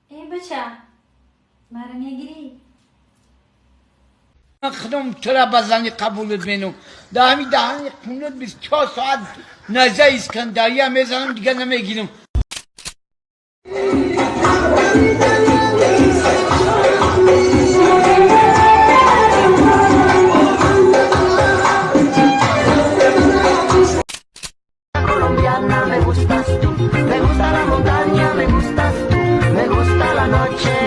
ای بچه مرا میگیری؟ خودم تو را بزنی قبولت مینم در همین دهانی خونت 24 ساعت نزه اسکندریه میزنم دیگه نمیگیرم. Colombiana, me gustas tú, me gusta la montaña, me gustas tú, me gusta la noche.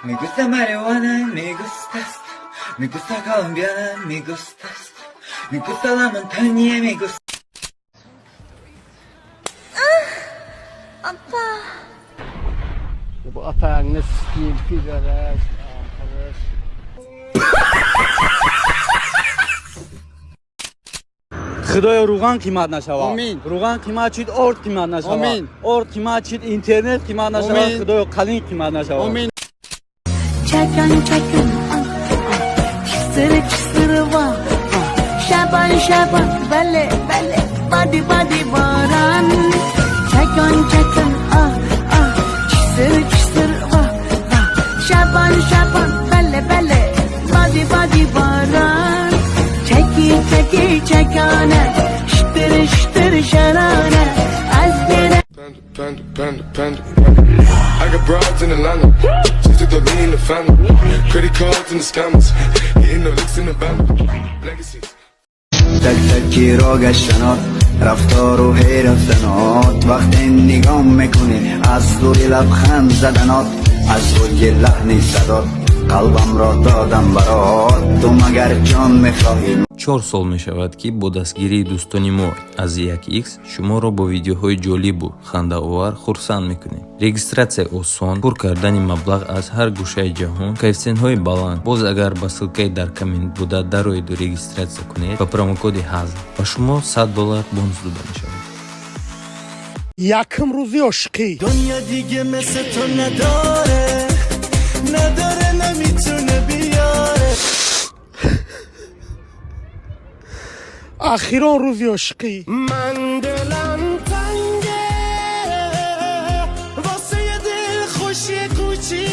Me gusta marihuana, me gustas tú, me gusta colombiana, me gustas tú, me gusta la montaña, me gusta. Bu apağını sikiyim pidaraş, arkadaş. خدایا روغن قیمت نشود. آمین. روغن قیمت چید ارد قیمت نشود. آمین. ارد قیمت چید اینترنت قیمت نشود. آمین. خدایا قلین قیمت نشود. آمین. Çakan çakan, çıstır çıstır var. Şaban şaban, bale bale, badi badi baran. Çakan çakan, çıstır çıstır var. Şaban şaban, bale bale, badi badi baran. Çeki çeki çekane, ştır ştır şarane. Az gene. Panda. I got broads in Atlanta. Just took the lean in the family. Credit cards and the scammers. Hitting the licks in the van. Legacies. تک تکی را گشتنات رفتار و حیرفتنات وقتی نگام میکنی از دوری لبخند زدنات از روی لحنی صدات قلبم را دادم برات تو مگر جان میخواهی 4 сол мешавад ки бо дастгирии дӯстони мо аз 1x шуморо бо видеоҳои ҷолибу хандаовар хурсанд мекунем. Регистратсия осон, пур кардани маблағ аз ҳар гӯшаи ҷаҳон, коэффициентҳои баланд. Боз агар ба ссилкаи дар коммент буда дароеду регистратсия кунед ба промокоди ҳазм ба шумо $100 бонус дода мешавад. Yakım ruzi aşkı. دنیا دیگه مثل تو نداره نمیتونه بیاره. Ahiran ruzi aşkı. من دلم تنگه واسه یه دل خوشی کوچیک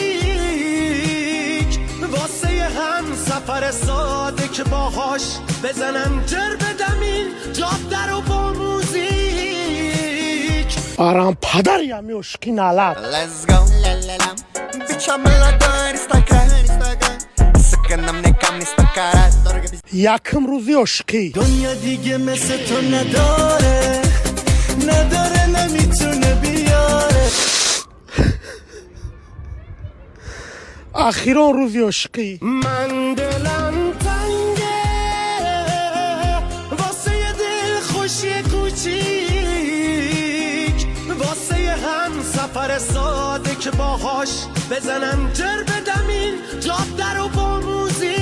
واسه یه هم سفر ساده که باهاش بزنم جر بدم این جاده رو با موزیک. Aram padar yami aşkı nalat. Let's go lalalalam biçamela dar istakar sıkınım ne kam istakar. Yakım ruzi aşkı. دنیا دیگه مثل تو نداره نمیتونه بیاره. Ahiran ruzi aşkı. من دلم تنگه واسه یه دل خوشی کوچیک واسه یه هم سفر ساده که باهاش بزنم جر بدم این جاده رو با موزیک.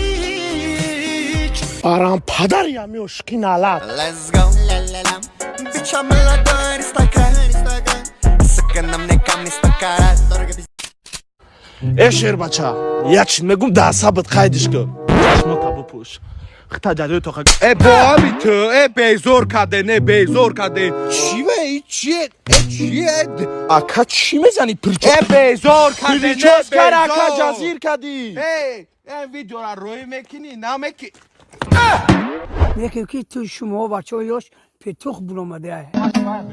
Aram padar yami aşkı nalat. Let's go lalalalam biçamela dar istakar sıkınım ne kam istakar. Eşer bacha. Yaçın megum da sabit kaydışkı. Yaşma tabu puş. Xta jadoi toqa. بابی تو بیزور کرده نه بیزور کرده چیه Aka çi mezani pirço? بیزور کرده نه Pirços kar aka بیزور cazir kadi. این ویدیو را روی میکنی نمیکنی یکی که تو شما بچه هایش پتوخ بلومده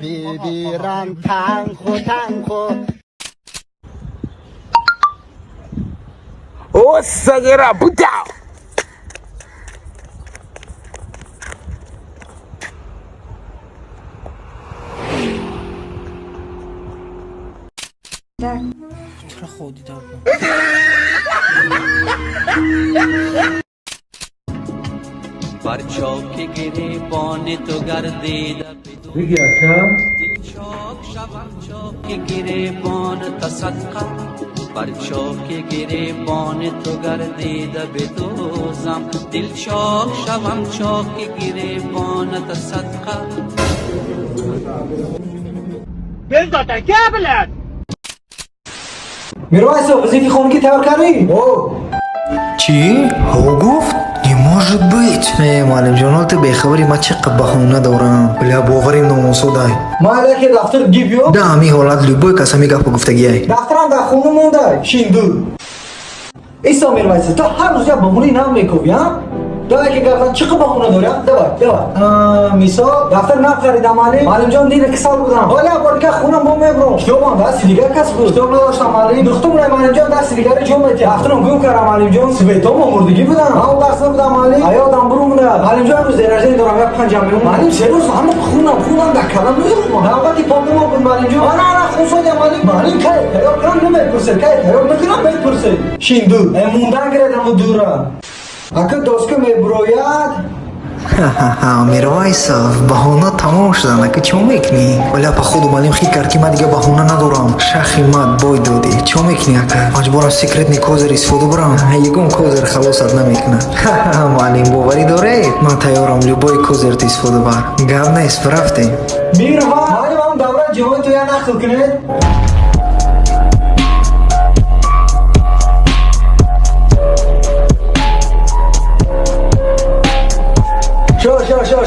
ببیرم تنخو O sagera buta. چرا خودی دار برچاک گریبان تو گردیده بگی اکم چاک شوم چاک گریبان تصدقه برچاک گریبان تو گردیده بدوزم دل چاک شوم چاک گریبان تصدقه بزدن که بلد میرویسو وظیفه خونگی تیار کردی؟ چی؟ هو گفت؟ может быть. معلم جان تو بخبری ما چقدر بهونه دارم بلا باوریم ناموسودای مالا که دفتر گیبیو در همی حالت لوبوی کسمی گپ گفتگی ای دفترم در خونه مونده شیندو ایسا میرویسه تو هر روز یک بهونه نام میکنی ها دایی که گفتن چقدر بهونه داری دوای میسا دفتر نخریدم معلم جان دیگه که سال بودم حالا بار که خونم با میبرم کیوان دست دیگه کس بود تو نداشتم معلم دختم معلم جان دست دیگه جو میتی دفترم گم کردم معلم جان سویتام مردگی بودم اون دست نبودم معلم آیادم برو مونده معلم جان روز درجه دارم یک 5 میلیون معلم سه روز همه خونم در کلام میرم حالتی پاپ ما بود معلم جان انا خصوصا معلم کی یا کلام نمیپرسه کی یا میکنم میپرسه شیندو موندن گردم دورا اگه دوست میبروید میرویسا بهونه تمام شدن که چه میکنی ولی په خود معلم خیلی کرد که من دیگه بهونه ندارم شخی مد بای دادی چه میکنی اکا مجبورم سیکرت کوزر استفاده برم یگم کوزر خلاصت نمیکنه معلم باوری داره من تیارم لوبای کوزر استفاده بر گپ نیست برفتیم میرم معلم دوره جوان تو یا نخل کنید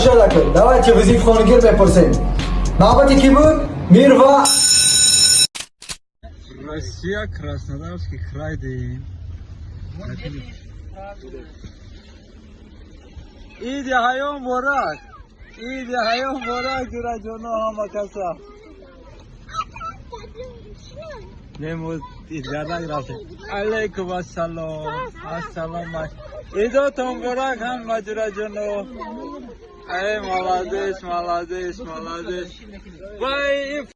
شو دکل دوای چه وزیف خانگیر بپرسیم نابطی کی بود؟ میروا Россия, Краснодарский край, Иди хайон борак, дура жоно хама каса. Немуз изгада графе. Алейкум ассалам. Идо том борак хама дура жоно. Эй, молодец. Вай.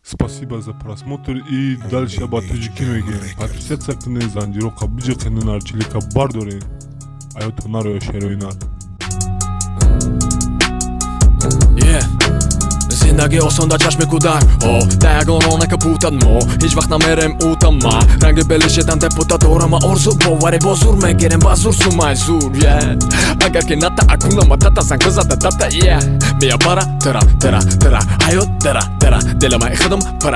Спасибо за просмотр и дальше батыжики мегем. Подписаться к ней зандирока бижик нарчилика бардорин. Айот наро шероинар. زندگی آسان در چشم کودک دگانانه که پوتد ما هیچ وقت نمیرم اوتم ما رنگ بلشتن تپوتا دارم آرزو باوری با زور میگیرم با زور سومای زور اگر که نتا اکونا ما تتا سنگ زده تتا بیا برا ترا حیات درا دل ما خدم پرا